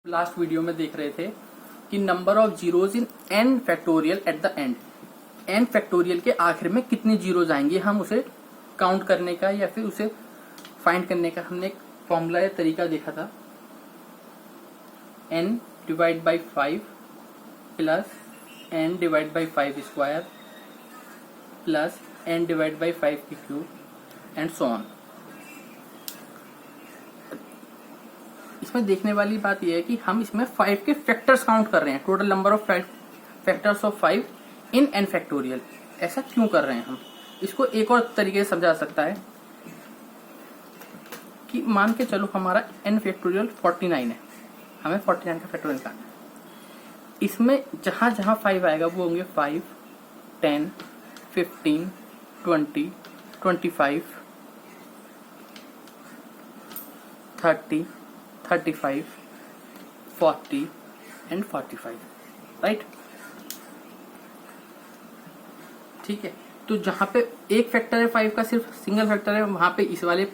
Last video में देख रहे थे कि number of zeros in n factorial at the and. n factorial के आखिर में कितने जीरोज आएंगे, हम उसे काउंट करने का या फिर उसे फाइंड करने का हमने एक फॉर्मूला या तरीका देखा था। n divide by 5 plus n divide by 5 square plus n divide by 5 की क्यूब एंड सो ऑन। इसमें देखने वाली बात यह है कि हम इसमें 5 के फैक्टर्स काउंट कर रहे हैं, total number of factors of 5 in n factorial. ऐसा क्यों कर रहे हैं हम? इसको एक और तरीके से समझा सकता है कि मान के चलो हमारा n फैक्टोरियल 49 है, हमें 49 का फैक्टोरियल निकालना है। इसमें जहां जहां 5 आएगा वो होंगे 5, 10, 15, 20, 25, 30, 35, 40 एंड 45, राइट। ठीक है, तो जहां पे एक फैक्टर है 5 का, सिर्फ सिंगल फैक्टर है, वहां पे इस वाले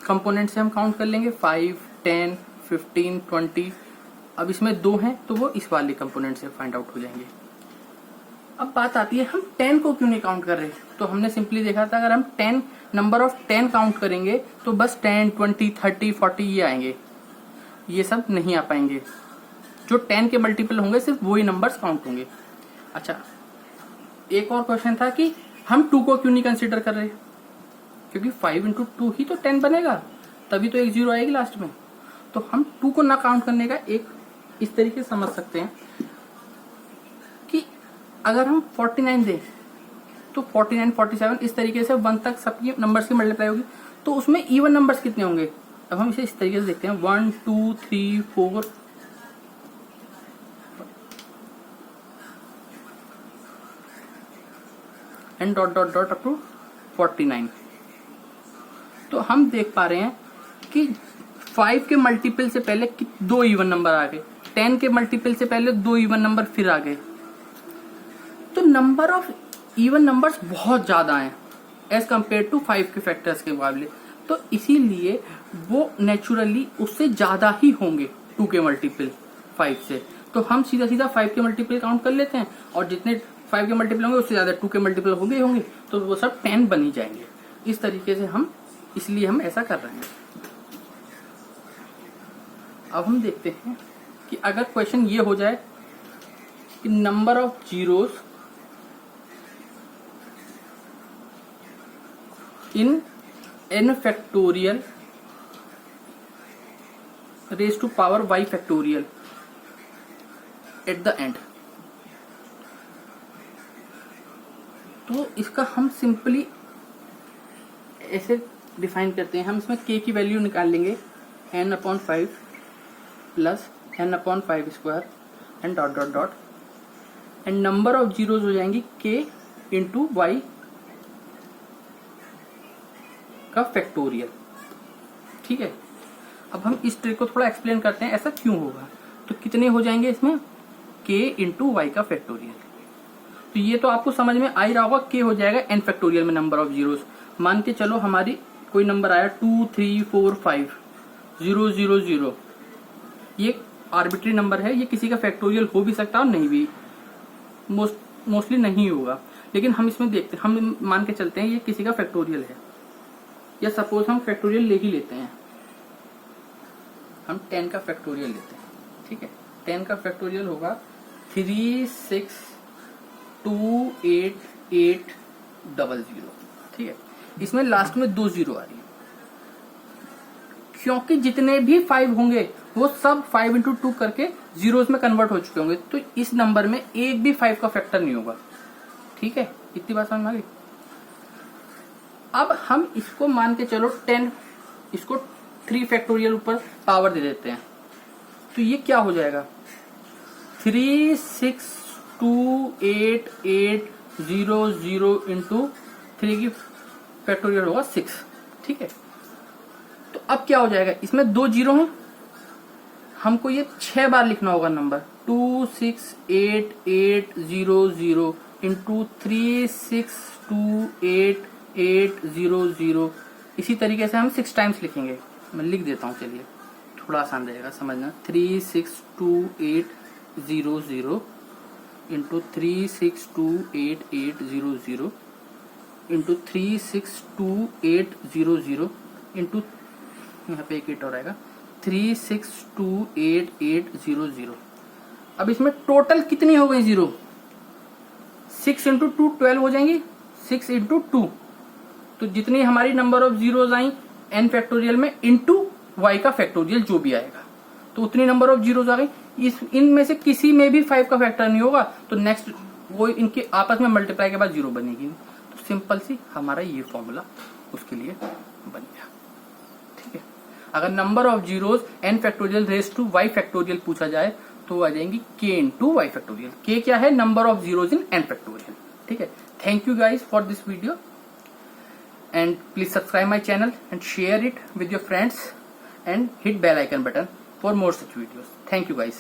कंपोनेंट से हम काउंट कर लेंगे 5, 10, 15, 20। अब इसमें 2 हैं तो वो इस वाले कंपोनेंट से फाइंड आउट हो जाएंगे। अब बात आती है हम 10 को क्यों नहीं काउंट कर रहे? तो हमने सिंपली देखा था अगर हम 10 नंबर ऑफ 10 काउंट करेंगे तो बस 10, 20, 30, 40 ये आएंगे, ये सब नहीं आ पाएंगे। जो 10 के मल्टीपल होंगे सिर्फ वही नंबर्स काउंट होंगे। अच्छा, एक और क्वेश्चन था कि हम 2 को क्यों नहीं कंसीडर कर रहे? क्योंकि 5 इंटू 2 ही तो 10 बनेगा, तभी तो एक 0 आएगी लास्ट में। तो हम 2 को ना काउंट करने का एक इस तरीके से समझ सकते हैं कि अगर हम 49 दें तो 49, 47 इस तरीके से 1 तक सबकी नंबर्स की मल्टीप्लाई होगी, तो उसमें इवन नंबर्स कितने होंगे? अब हम इसे इस तरीके से देखते हैं 1, 2, 3, 4 and dot dot dot up to 49। तो हम देख पा रहे हैं कि 5 के मल्टीपल से पहले 2 इवन नंबर आ गए, 10 के मल्टीपल से पहले 2 इवन नंबर फिर आ गए। तो नंबर ऑफ इवन नंबर्स बहुत ज्यादा हैं एज कंपेयर टू 5 के फैक्टर्स के मुकाबले। तो इसीलिए वो नेचुरली उससे ज्यादा ही होंगे 2 के मल्टीपल 5 से। तो हम सीधा सीधा 5 के मल्टीपल काउंट कर लेते हैं और जितने 5 के मल्टीपल होंगे उससे ज्यादा 2 के मल्टीपल होंगे ही होंगे, तो वो सब 10 बन ही जाएंगे। इस तरीके से हम इसलिए हम ऐसा कर रहे हैं। अब हम देखते हैं कि अगर क्वेश्चन ये हो जाए कि number of zeros in n factorial raise to power y factorial at the end, तो इसका हम सिंपली ऐसे डिफाइन करते हैं। हम इसमें k की वैल्यू निकाल लेंगे n/5 plus n/5 square and dot dot dot, and number of zeros हो जाएंगी k इंटू वाई का फैक्टोरियल। ठीक है, अब हम इस ट्रिक को थोड़ा एक्सप्लेन करते हैं ऐसा क्यों होगा। तो कितने हो जाएंगे इसमें? k इंटू वाई का फैक्टोरियल। तो ये तो आपको समझ में आ ही रहा होगा, k हो जाएगा n फैक्टोरियल में नंबर ऑफ जीरोस। मान के चलो हमारी कोई नंबर आया 2, 3, 4, 5, 0, 0, 0। ये आर्बिट्री नंबर है, ये किसी का फैक्टोरियल हो भी सकता है और नहीं भी, मोस्टली नहीं होगा। लेकिन हम इसमें देखते हैं, हम मान के चलते हैं ये किसी का फैक्टोरियल है, या सपोज हम फैक्टोरियल ले ही लेते हैं, हम 10 का फैक्टोरियल लेते हैं। ठीक है, 10 का फैक्टोरियल होगा 3628800। ठीक है, इसमें लास्ट में 2 0 आ रही है, क्योंकि जितने भी 5 होंगे वो सब 5 इंटू 2 करके जीरोस में कन्वर्ट हो चुके होंगे, तो इस नंबर में एक भी 5 का फैक्टर नहीं होगा। ठीक है, इतनी बात समझ में आ गई। अब हम इसको मान के चलो 10, इसको 3 फैक्टोरियल ऊपर पावर दे देते हैं, तो ये क्या हो जाएगा? 3628800 इंटू 3 की फैक्टोरियल होगा 6। ठीक है, तो अब क्या हो जाएगा? इसमें 2 जीरो हैं, हमको ये 6 बार लिखना होगा नंबर 2688800 इंटू 3628800। इसी तरीके से हम 6 टाइम्स लिखेंगे। मैं लिख देता हूँ, चलिए थोड़ा आसान रहेगा समझना। 3628800 इंटू 3628800 इंटू 3628800 इंटू यहाँ पे एक 8 और आएगा 3628800। अब इसमें टोटल कितनी हो गई जीरो? 6 इंटू 2 12 हो जाएंगी, 6 इंटू 2, तो जितनी हमारी number of zeros I n factorial में इंटू y का फैक्टोरियल जो भी आएगा, तो उतनी नंबर ऑफ जीरोज आ गई। इनमें से किसी में भी 5 का फैक्टर नहीं होगा, तो नेक्स्ट वो इनके आपस में मल्टीप्लाई के बाद जीरो बनेगी। तो सिंपल सी हमारा ये फॉर्मूला उसके लिए बन गया। ठीक है, अगर number of zeros n factorial raise to y factorial पूछा जाए तो आ जाएंगी k into Y factorial. k क्या है? Number of zeros in n factorial. ठीक है, thank you guys for this video and please subscribe my channel and share it with your friends and hit bell icon button for more such videos. Thank you guys.